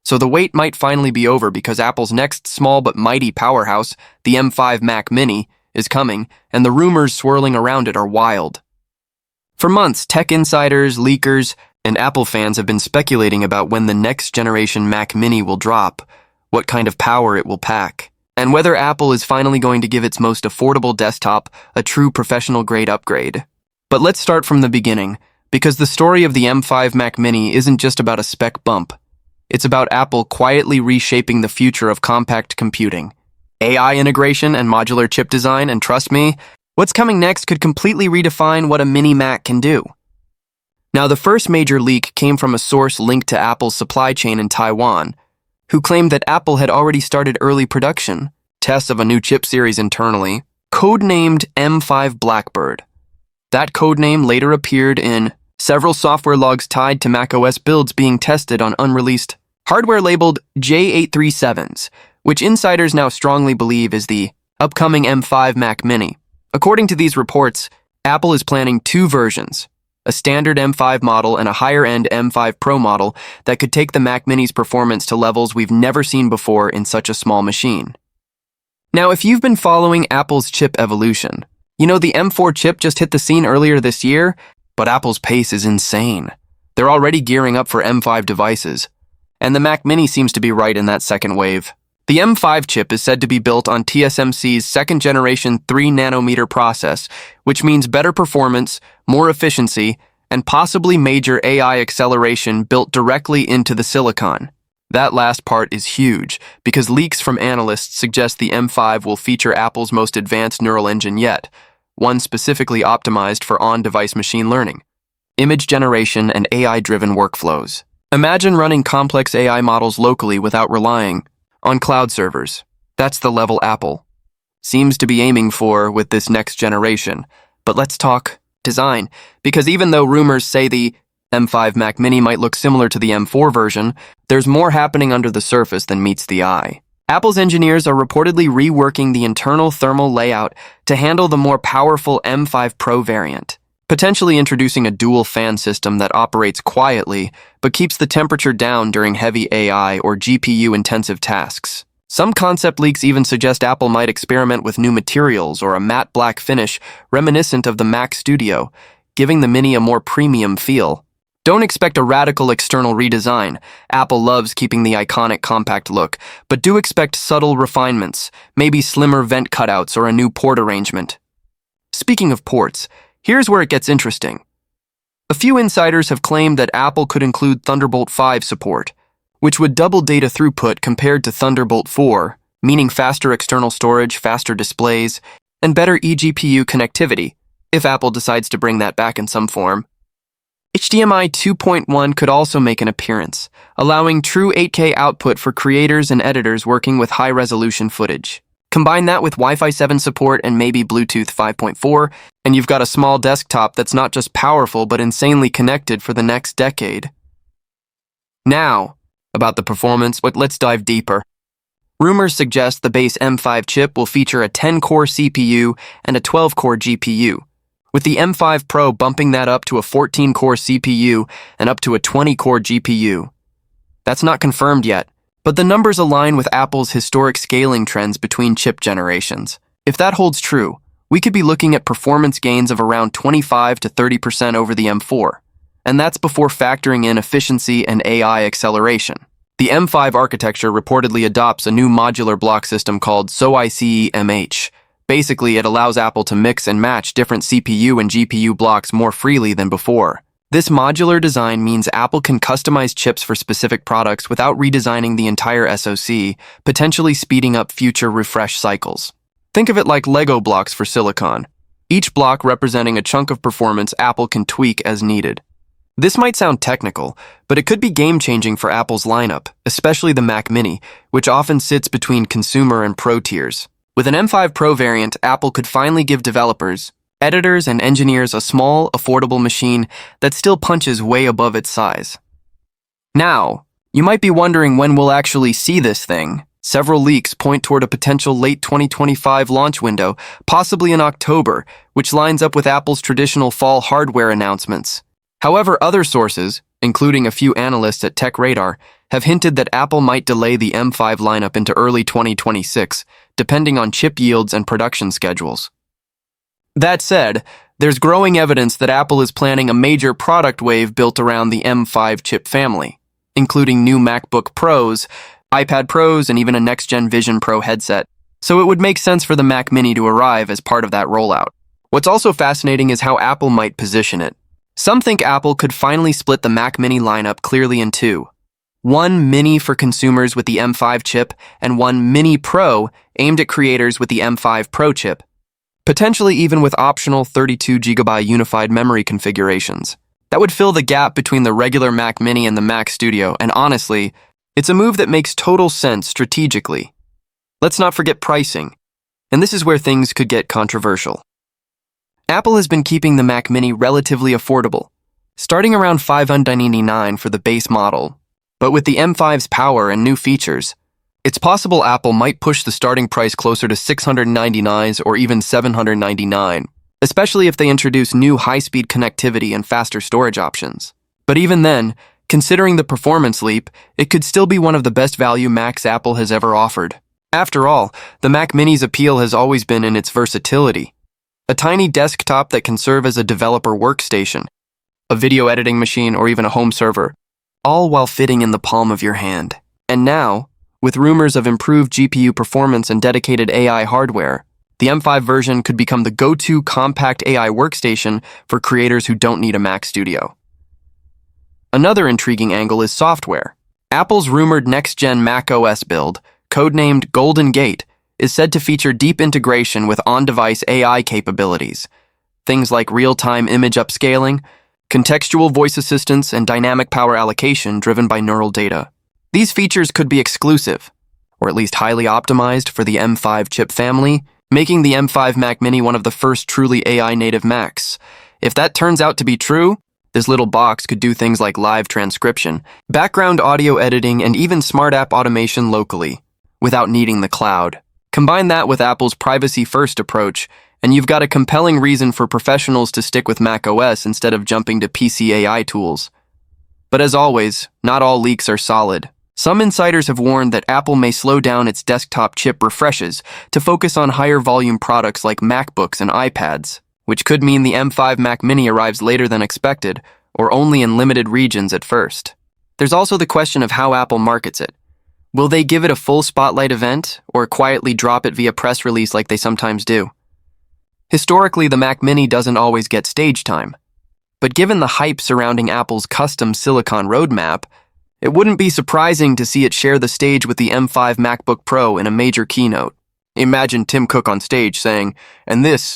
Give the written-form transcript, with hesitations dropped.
So the wait might finally be over because Apple's next small but mighty powerhouse, the M5 Mac Mini, is coming, and the rumors swirling around it are wild. For months, tech insiders, leakers, and Apple fans have been speculating about when the next generation Mac Mini will drop, what kind of power it will pack, and whether Apple is finally going to give its most affordable desktop a true professional-grade upgrade. But let's start from the beginning, because the story of the M5 Mac Mini isn't just about a spec bump. It's about Apple quietly reshaping the future of compact computing. AI integration and modular chip design, and trust me, what's coming next could completely redefine what a mini Mac can do. Now, the first major leak came from a source linked to Apple's supply chain in Taiwan, who claimed that Apple had already started early production, tests of a new chip series internally, codenamed M5 Blackbird. That codename later appeared in several software logs tied to macOS builds being tested on unreleased hardware labeled J837s, which insiders now strongly believe is the upcoming M5 Mac Mini. According to these reports, Apple is planning two versions, a standard M5 model and a higher-end M5 Pro model that could take the Mac Mini's performance to levels we've never seen before in such a small machine. Now, if you've been following Apple's chip evolution, you know the M4 chip just hit the scene earlier this year, but Apple's pace is insane. They're already gearing up for M5 devices, and the Mac Mini seems to be right in that second wave. The M5 chip is said to be built on TSMC's second-generation 3nm process, which means better performance, more efficiency, and possibly major AI acceleration built directly into the silicon. That last part is huge, because leaks from analysts suggest the M5 will feature Apple's most advanced neural engine yet, one specifically optimized for on-device machine learning, image generation, and AI-driven workflows. Imagine running complex AI models locally without relying on cloud servers. That's the level Apple seems to be aiming for with this next generation. But let's talk design, because even though rumors say the M5 Mac Mini might look similar to the M4 version, there's more happening under the surface than meets the eye. Apple's engineers are reportedly reworking the internal thermal layout to handle the more powerful M5 Pro variant, potentially introducing a dual fan system that operates quietly but keeps the temperature down during heavy AI or GPU-intensive tasks. Some concept leaks even suggest Apple might experiment with new materials or a matte black finish reminiscent of the Mac Studio, giving the Mini a more premium feel. Don't expect a radical external redesign. Apple loves keeping the iconic compact look, but do expect subtle refinements, maybe slimmer vent cutouts or a new port arrangement. Speaking of ports, here's where it gets interesting. A few insiders have claimed that Apple could include Thunderbolt 5 support, which would double data throughput compared to Thunderbolt 4, meaning faster external storage, faster displays, and better eGPU connectivity, if Apple decides to bring that back in some form. HDMI 2.1 could also make an appearance, allowing true 8K output for creators and editors working with high-resolution footage. Combine that with Wi-Fi 7 support and maybe Bluetooth 5.4, and you've got a small desktop that's not just powerful but insanely connected for the next decade. Now, about the performance, but let's dive deeper. Rumors suggest the base M5 chip will feature a 10-core CPU and a 12-core GPU, with the M5 Pro bumping that up to a 14-core CPU and up to a 20-core GPU. That's not confirmed yet, but the numbers align with Apple's historic scaling trends between chip generations. If that holds true, we could be looking at performance gains of around 25 to 30% over the M4, and that's before factoring in efficiency and AI acceleration. The M5 architecture reportedly adopts a new modular block system called SoIC-MH. Basically, it allows Apple to mix and match different CPU and GPU blocks more freely than before. This modular design means Apple can customize chips for specific products without redesigning the entire SoC, potentially speeding up future refresh cycles. Think of it like Lego blocks for silicon, each block representing a chunk of performance Apple can tweak as needed. This might sound technical, but it could be game-changing for Apple's lineup, especially the Mac Mini, which often sits between consumer and pro tiers. With an M5 Pro variant, Apple could finally give developers, editors, and engineers a small, affordable machine that still punches way above its size. Now, you might be wondering when we'll actually see this thing. Several leaks point toward a potential late 2025 launch window, possibly in October, which lines up with Apple's traditional fall hardware announcements. However, other sources, including a few analysts at TechRadar, have hinted that Apple might delay the M5 lineup into early 2026, depending on chip yields and production schedules. That said, there's growing evidence that Apple is planning a major product wave built around the M5 chip family, including new MacBook Pros, iPad Pros, and even a next-gen Vision Pro headset, so it would make sense for the Mac Mini to arrive as part of that rollout. What's also fascinating is how Apple might position it. Some think Apple could finally split the Mac Mini lineup clearly in two. One Mini for consumers with the M5 chip, and one Mini Pro aimed at creators with the M5 Pro chip, potentially even with optional 32GB unified memory configurations. That would fill the gap between the regular Mac Mini and the Mac Studio, and honestly, it's a move that makes total sense strategically. Let's not forget pricing, and this is where things could get controversial. Apple has been keeping the Mac Mini relatively affordable, starting around $599 for the base model. But with the M5's power and new features, it's possible Apple might push the starting price closer to $699 or even $799, especially if they introduce new high-speed connectivity and faster storage options. But even then, considering the performance leap, it could still be one of the best value Macs Apple has ever offered. After all, the Mac Mini's appeal has always been in its versatility. A tiny desktop that can serve as a developer workstation, a video editing machine, or even a home server, all while fitting in the palm of your hand. And now, with rumors of improved GPU performance and dedicated AI hardware, the M5 version could become the go-to compact AI workstation for creators who don't need a Mac Studio. Another intriguing angle is software. Apple's rumored next-gen macOS build, codenamed Golden Gate, is said to feature deep integration with on-device AI capabilities, things like real-time image upscaling, contextual voice assistance, and dynamic power allocation driven by neural data. These features could be exclusive, or at least highly optimized for the M5 chip family, making the M5 Mac Mini one of the first truly AI-native Macs. If that turns out to be true, this little box could do things like live transcription, background audio editing, and even smart app automation locally, without needing the cloud. Combine that with Apple's privacy-first approach, and you've got a compelling reason for professionals to stick with macOS instead of jumping to PC AI tools. But as always, not all leaks are solid. Some insiders have warned that Apple may slow down its desktop chip refreshes to focus on higher volume products like MacBooks and iPads, which could mean the M5 Mac Mini arrives later than expected, or only in limited regions at first. There's also the question of how Apple markets it. Will they give it a full spotlight event, or quietly drop it via press release like they sometimes do? Historically, the Mac Mini doesn't always get stage time. But given the hype surrounding Apple's custom silicon roadmap, it wouldn't be surprising to see it share the stage with the M5 MacBook Pro in a major keynote. Imagine Tim Cook on stage saying, "And this